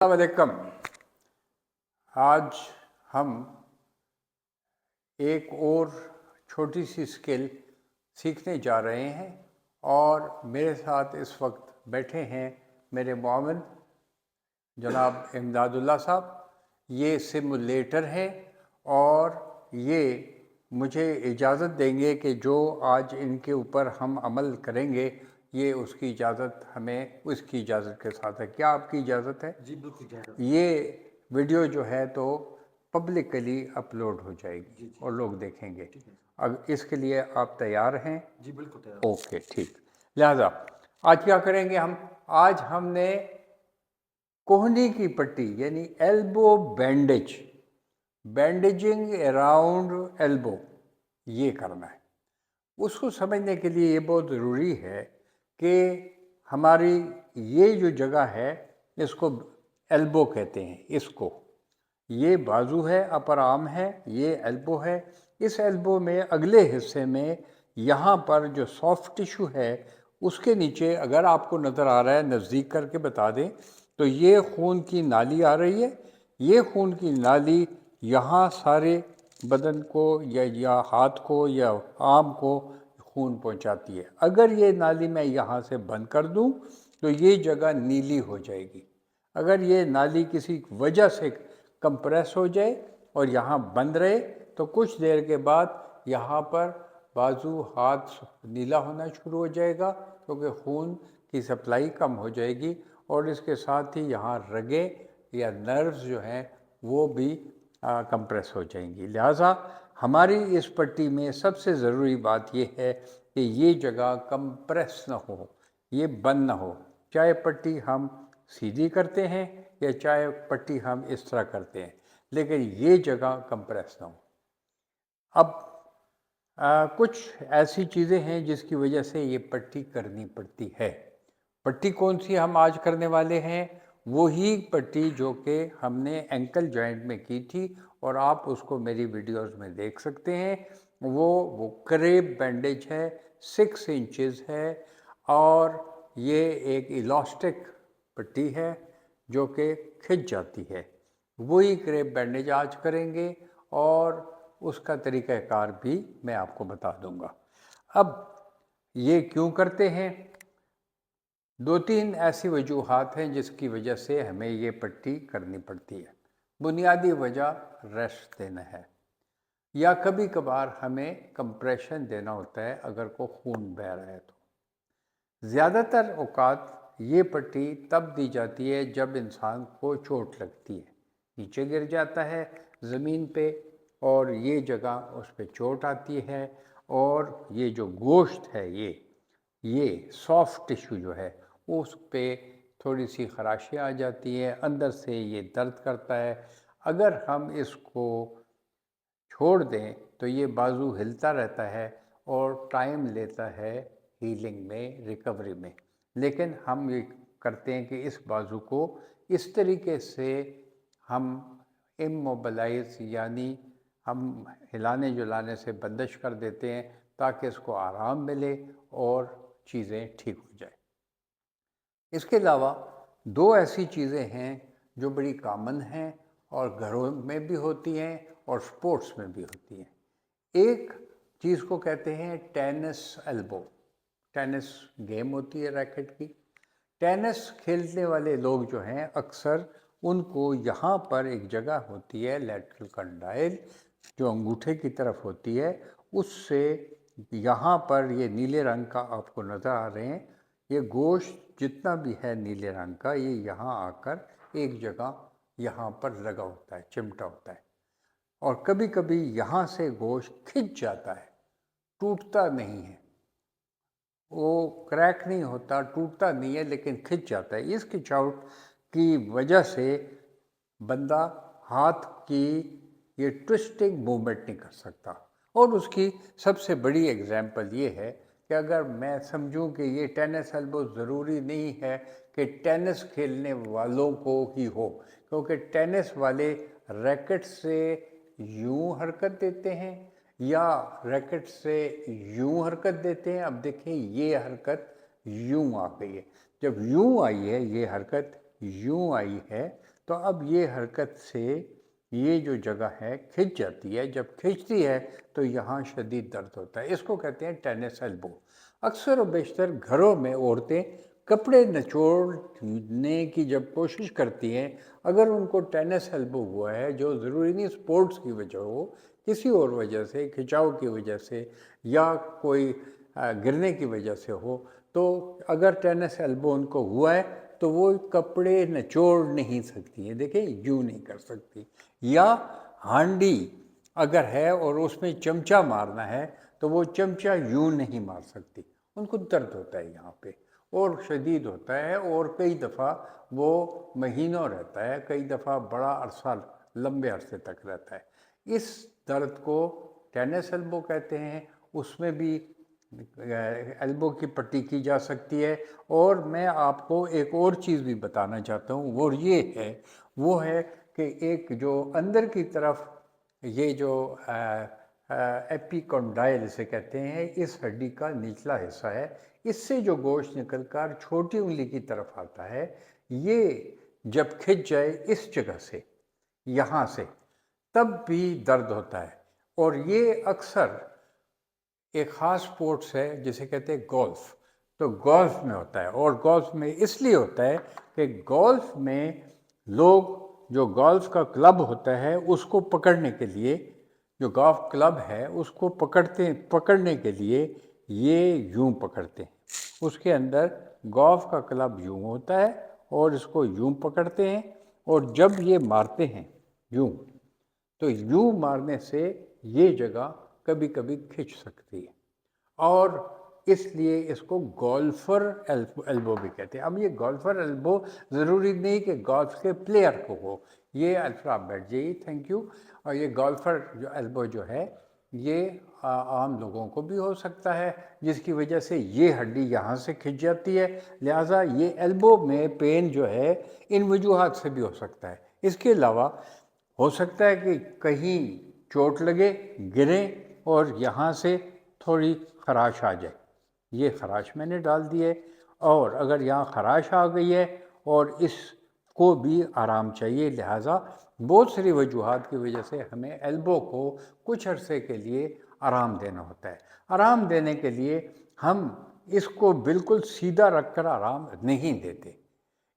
वालेकुम। आज हम एक और छोटी सी स्किल सीखने जा रहे हैं और मेरे साथ इस वक्त बैठे हैं मेरे मुआविन जनाब इमदादुल्लाह साहब। ये सिमुलेटर है और ये मुझे इजाज़त देंगे कि जो आज इनके ऊपर हम अमल करेंगे ये उसकी इजाज़त हमें उसकी इजाज़त के साथ है। क्या आपकी इजाज़त है? जी बिल्कुल इजाज़त। ये वीडियो जो है तो पब्लिकली अपलोड हो जाएगी जी, जी। और लोग देखेंगे। ठीक है। अब इसके लिए आप तैयार हैं? जी बिल्कुल तैयार। ओके, ठीक। लिहाजा आज क्या करेंगे हम? आज हमने कोहनी की पट्टी यानी elbow bandage, bandaging around elbow, ये करना है। उसको समझने के लिए ये बहुत ज़रूरी है कि हमारी ये जो जगह है इसको एल्बो कहते हैं। इसको ये बाजू है, अपर आर्म है, ये एल्बो है। इस एल्बो में अगले हिस्से में यहाँ पर जो सॉफ्ट टिश्यू है उसके नीचे, अगर आपको नज़र आ रहा है, नज़दीक करके बता दें तो ये खून की नाली आ रही है। ये खून की नाली यहाँ सारे बदन को या हाथ को या आर्म को खून पहुँचाती है। अगर ये नाली मैं यहाँ से बंद कर दूँ तो ये जगह नीली हो जाएगी। अगर ये नाली किसी वजह से कंप्रेस हो जाए और यहाँ बंद रहे तो कुछ देर के बाद यहाँ पर बाजू, हाथ नीला होना शुरू हो जाएगा क्योंकि खून की सप्लाई कम हो जाएगी और इसके साथ ही यहाँ रगे या नर्व्स जो हैं वो भी कंप्रेस हो जाएंगी। लिहाजा हमारी इस पट्टी में सबसे ज़रूरी बात यह है कि ये जगह कंप्रेस ना हो, ये बंद ना हो। चाहे पट्टी हम सीधी करते हैं या चाहे पट्टी हम इस तरह करते हैं, लेकिन ये जगह कंप्रेस ना हो। अब कुछ ऐसी चीज़ें हैं जिसकी वजह से ये पट्टी करनी पड़ती है। पट्टी कौन सी हम आज करने वाले हैं? वही पट्टी जो कि हमने एंकल जॉइंट में की थी और आप उसको मेरी वीडियोस में देख सकते हैं। वो क्रेप बैंडेज है, 6 इंचेस है और ये एक इलास्टिक पट्टी है जो कि खिंच जाती है। वही क्रेप बैंडेज आज करेंगे और उसका तरीक़ाकार भी मैं आपको बता दूंगा। अब ये क्यों करते हैं? 2-3 ऐसी वजूहात हैं जिसकी वजह से हमें ये पट्टी करनी पड़ती है। बुनियादी वजह रेस्ट देना है या कभी कभार हमें कंप्रेशन देना होता है अगर को खून बह रहा है तो। ज़्यादातर औकात ये पट्टी तब दी जाती है जब इंसान को चोट लगती है, नीचे गिर जाता है ज़मीन पे और ये जगह उस पर चोट आती है और ये जो गोश्त है ये सॉफ्ट टिश्यू जो है उस पर थोड़ी सी खराशियाँ आ जाती हैं, अंदर से ये दर्द करता है। अगर हम इसको छोड़ दें तो ये बाजू हिलता रहता है और टाइम लेता है हीलिंग में, रिकवरी में। लेकिन हम ये करते हैं कि इस बाजू को इस तरीके से हम इमोबलाइज यानी हम हिलाने जुलाने से बंदिश कर देते हैं ताकि इसको आराम मिले और चीज़ें ठीक हो जाए। इसके अलावा 2 ऐसी चीज़ें हैं जो बड़ी कॉमन हैं और घरों में भी होती हैं और स्पोर्ट्स में भी होती हैं। एक चीज़ को कहते हैं टेनिस एल्बो। टेनिस गेम होती है रैकेट की। टेनिस खेलने वाले लोग जो हैं अक्सर उनको यहाँ पर एक जगह होती है लैटरल कंडाइल जो अंगूठे की तरफ होती है, उससे यहाँ पर ये नीले रंग का आपको नज़र आ रहे हैं, ये गोश्त जितना भी है नीले रंग का ये यहाँ आकर एक जगह यहाँ पर लगा होता है, चिमटा होता है और कभी कभी यहाँ से गोश्त खिंच जाता है, टूटता नहीं है, वो क्रैक नहीं होता, टूटता नहीं है लेकिन खिंच जाता है। इस खिंचावट की वजह से बंदा हाथ की ये ट्विस्टिंग मूवमेंट नहीं कर सकता और उसकी सबसे बड़ी एग्जांपल ये है कि अगर मैं समझूं कि ये टेनिस एल्बो ज़रूरी नहीं है कि टेनिस खेलने वालों को ही हो, क्योंकि टेनिस वाले रैकेट से यूं हरकत देते हैं या रैकेट से यूं हरकत देते हैं। अब देखिए ये हरकत यूं आ गई है, जब यूं आई है ये हरकत यूं आई है तो अब ये हरकत से ये जो जगह है खिंच जाती है। जब खिंचती है तो यहाँ शदीद दर्द होता है। इसको कहते हैं टेनिस एल्बो। अक्सर व बेशतर घरों में औरतें कपड़े निचोड़ने की जब कोशिश करती हैं, अगर उनको टेनिस एल्बो हुआ है, जो ज़रूरी नहीं स्पोर्ट्स की वजह हो, किसी और वजह से, खिंचाव की वजह से या कोई गिरने की वजह से हो, तो अगर टेनिस एल्बो उनको हुआ है तो वो कपड़े निचोड़ नहीं सकती है। देखिए, यूँ नहीं कर सकती। या हांडी अगर है और उसमें चमचा मारना है तो वो चमचा यूँ नहीं मार सकती। उनको दर्द होता है यहाँ पे और शदीद होता है, और कई दफ़ा वो महीनों रहता है, कई दफ़ा बड़ा अरसा, लंबे अरसे तक रहता है। इस दर्द को टेनिस एल्बो कहते हैं। उसमें भी एल्बो की पट्टी की जा सकती है। और मैं आपको एक और चीज़ भी बताना चाहता हूँ, वो ये है, वो है कि एक जो अंदर की तरफ ये जो एपिकोंडाइल इसे कहते हैं, इस हड्डी का निचला हिस्सा है, इससे जो गोश्त निकलकर छोटी उंगली की तरफ आता है, ये जब खिंच जाए इस जगह से, यहाँ से, तब भी दर्द होता है। और ये अक्सर एक ख़ास स्पोर्ट्स है जिसे कहते हैं गोल्फ। तो गोल्फ में होता है, और गोल्फ में इसलिए होता है कि गोल्फ में लोग, जो गोल्फ का क्लब होता है उसको पकड़ने के लिए, जो गोल्फ क्लब है उसको पकड़ने के लिए ये यूं पकड़ते हैं। उसके अंदर गोल्फ का क्लब यूं होता है और इसको यूं पकड़ते हैं, और जब ये मारते हैं यूं, तो यूं मारने से ये जगह कभी कभी खिंच सकती है, और इसलिए इसको गोल्फर एल्बो भी कहते हैं। अब ये गोल्फर एल्बो ज़रूरी नहीं कि गोल्फ के प्लेयर को हो। ये अल्फ्राब बैठ जाइए, थैंक यू। और ये गोल्फर जो एल्बो जो है, ये आम लोगों को भी हो सकता है, जिसकी वजह से ये हड्डी यहाँ से खिंच जाती है। लिहाजा ये एल्बो में पेन जो है इन वजूहात से भी हो सकता है। इसके अलावा हो सकता है कि कहीं चोट लगे, गिरें और यहाँ से थोड़ी खराश आ जाए। ये खराश मैंने डाल दी है, और अगर यहाँ खराश आ गई है और इसको भी आराम चाहिए, लिहाजा बहुत सारी वजूहात की वजह से हमें एल्बो को कुछ अरसे के लिए आराम देना होता है। आराम देने के लिए हम इसको बिल्कुल सीधा रखकर आराम नहीं देते।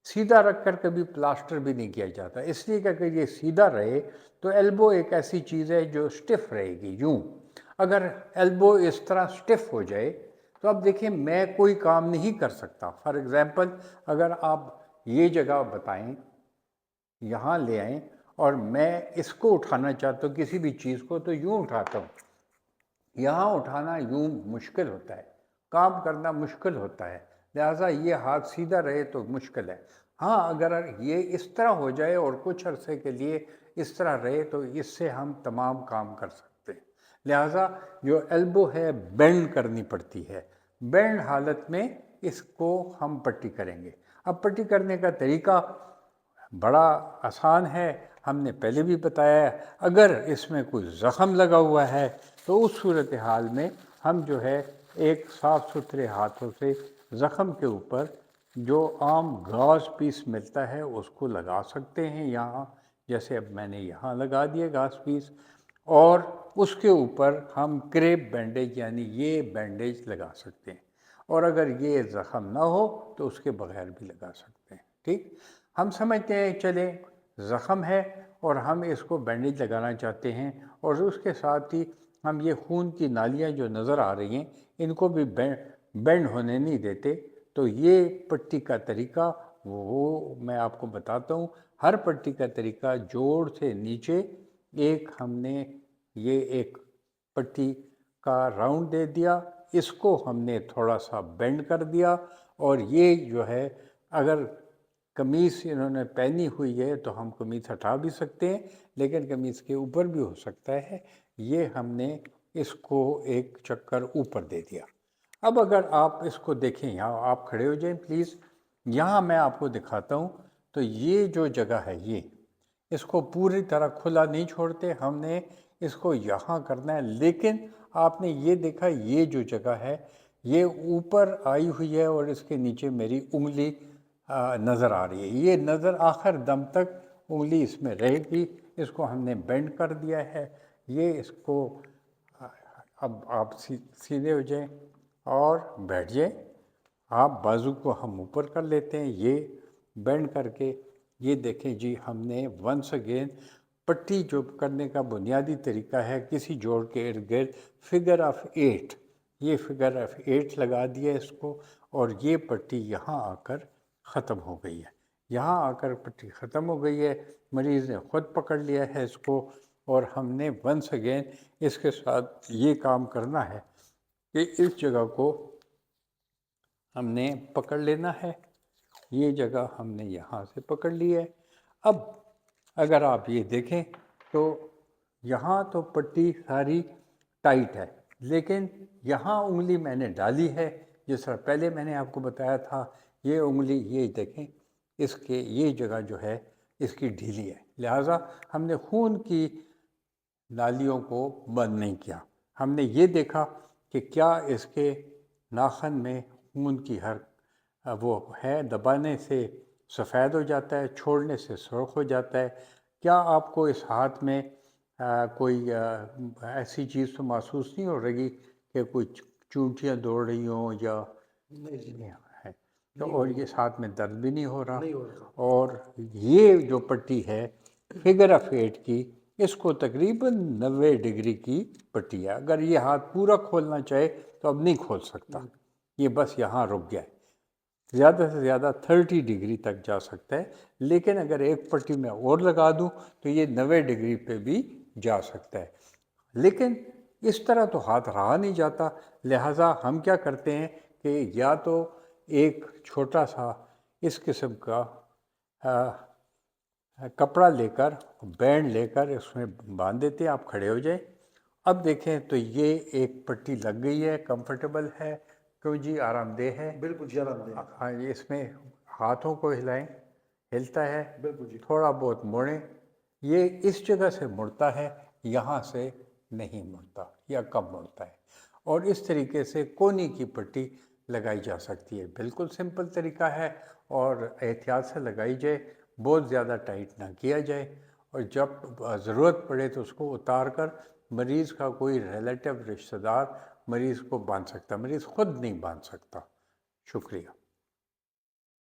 सीधा रखकर कभी प्लास्टर भी नहीं किया जाता, इसलिए कि अगर ये सीधा रहे तो एल्बो एक ऐसी चीज़ है जो स्टिफ रहेगी यूँ। अगर एल्बो इस तरह स्टिफ हो जाए तो अब देखिए, मैं कोई काम नहीं कर सकता। फॉर एग्ज़ाम्पल, अगर आप ये जगह बताएं, यहाँ ले आएं, और मैं इसको उठाना चाहता हूँ किसी भी चीज़ को, तो यूँ उठाता हूँ। यहाँ उठाना यूँ मुश्किल होता है, काम करना मुश्किल होता है, लिहाजा ये हाथ सीधा रहे तो मुश्किल है। हाँ, अगर ये इस तरह हो जाए और कुछ अरसे के लिए इस तरह रहे तो इससे हम तमाम काम कर सकते हैं। लिहाजा जो एल्बो है बेंड करनी पड़ती है। बेंड हालत में इसको हम पट्टी करेंगे। अब पट्टी करने का तरीका बड़ा आसान है, हमने पहले भी बताया है। अगर इसमें कोई ज़ख़म लगा हुआ है तो उस सूरत हाल में हम जो है एक साफ़ सुथरे हाथों से ज़ख़म के ऊपर जो आम घास पीस मिलता है उसको लगा सकते हैं यहाँ, जैसे अब मैंने यहाँ लगा दिया घास पीस, और उसके ऊपर हम क्रेप बैंडेज यानी ये बैंडेज लगा सकते हैं। और अगर ये ज़ख़म ना हो तो उसके बगैर भी लगा सकते हैं। ठीक, हम समझते हैं चले ज़ख़म है और हम इसको बैंडेज लगाना चाहते हैं, और उसके साथ ही हम ये खून की नालियाँ जो नज़र आ रही हैं इनको भी बेंड होने नहीं देते। तो ये पट्टी का तरीका वो मैं आपको बताता हूँ। हर पट्टी का तरीका जोड़ से नीचे एक हमने ये एक पट्टी का राउंड दे दिया, इसको हमने थोड़ा सा बेंड कर दिया, और ये जो है, अगर कमीज़ इन्होंने पहनी हुई है तो हम कमीज़ हटा भी सकते हैं, लेकिन कमीज़ के ऊपर भी हो सकता है। ये हमने इसको एक चक्कर ऊपर दे दिया। अब अगर आप इसको देखें, यहाँ आप खड़े हो जाएं प्लीज़, यहाँ मैं आपको दिखाता हूँ। तो ये जो जगह है, ये इसको पूरी तरह खुला नहीं छोड़ते, हमने इसको यहाँ करना है। लेकिन आपने ये देखा, ये जो जगह है ये ऊपर आई हुई है और इसके नीचे मेरी उंगली नज़र आ रही है। ये नज़र आखिर दम तक उंगली इसमें रहेगी। इसको हमने बेंड कर दिया है। ये इसको अब आप सीधे हो जाएं और बैठ जाएं। आप बाजू को हम ऊपर कर लेते हैं, ये बेंड करके। ये देखें जी, हमने वंस अगेन पट्टी जो करने का बुनियादी तरीका है, किसी जोड़ के इर्द गिर्द फिगर ऑफ 8, ये फिगर ऑफ 8 लगा दिया इसको, और ये पट्टी यहाँ आकर ख़त्म हो गई है। यहाँ आकर पट्टी ख़त्म हो गई है, मरीज़ ने ख़ुद पकड़ लिया है इसको, और हमने वंस अगेन इसके साथ ये काम करना है कि इस जगह को हमने पकड़ लेना है। ये जगह हमने यहाँ से पकड़ ली है। अब अगर आप ये देखें तो यहाँ तो पट्टी सारी टाइट है, लेकिन यहाँ उंगली मैंने डाली है। जिस तरह पहले मैंने आपको बताया था, ये उंगली, ये देखें, इसके ये जगह जो है इसकी ढीली है, लिहाजा हमने खून की नालियों को बंद नहीं किया। हमने ये देखा कि क्या इसके नाखन में खून की हर वो है, दबाने से सफ़ेद हो जाता है, छोड़ने से सुर्ख हो जाता है। क्या आपको इस हाथ में कोई ऐसी चीज़ तो महसूस नहीं हो रही कि कोई चूंटियाँ दौड़ रही हों या नहीं है तो, और ये साथ में दर्द भी नहीं हो रहा। और ये जो पट्टी है फिगर ऑफ 8 की, इसको तकरीबन 90 डिग्री की पट्टी है। अगर ये हाथ पूरा खोलना चाहे तो अब नहीं खोल सकता, ये बस यहाँ रुक गया है। ज़्यादा से ज़्यादा 30 डिग्री तक जा सकता है, लेकिन अगर एक पट्टी में और लगा दूं तो ये 90 डिग्री पे भी जा सकता है। लेकिन इस तरह तो हाथ रहा नहीं जाता, लिहाजा हम क्या करते हैं कि या तो एक छोटा सा इस किस्म का कपड़ा लेकर, बैंड लेकर इसमें बांध देते हैं। आप खड़े हो जाए। अब देखें तो ये एक पट्टी लग गई है, कंफर्टेबल है, क्यों जी, आरामदेह है। बिल्कुल जी, आरामदेह। हाँ, इसमें हाथों को हिलाएं, हिलता है। बिल्कुल जी। थोड़ा बहुत मोड़ें, ये इस जगह से मुड़ता है, यहाँ से नहीं मुड़ता या कम मुड़ता है। और इस तरीके से कोनी की पट्टी लगाई जा सकती है। बिल्कुल सिंपल तरीका है और एहतियात से लगाई जाए, बहुत ज़्यादा टाइट ना किया जाए। और जब ज़रूरत पड़े तो उसको उतार कर मरीज़ का कोई रिलेटिव, रिश्तेदार मरीज़ को बांध सकता, मरीज़ ख़ुद नहीं बांध सकता। शुक्रिया।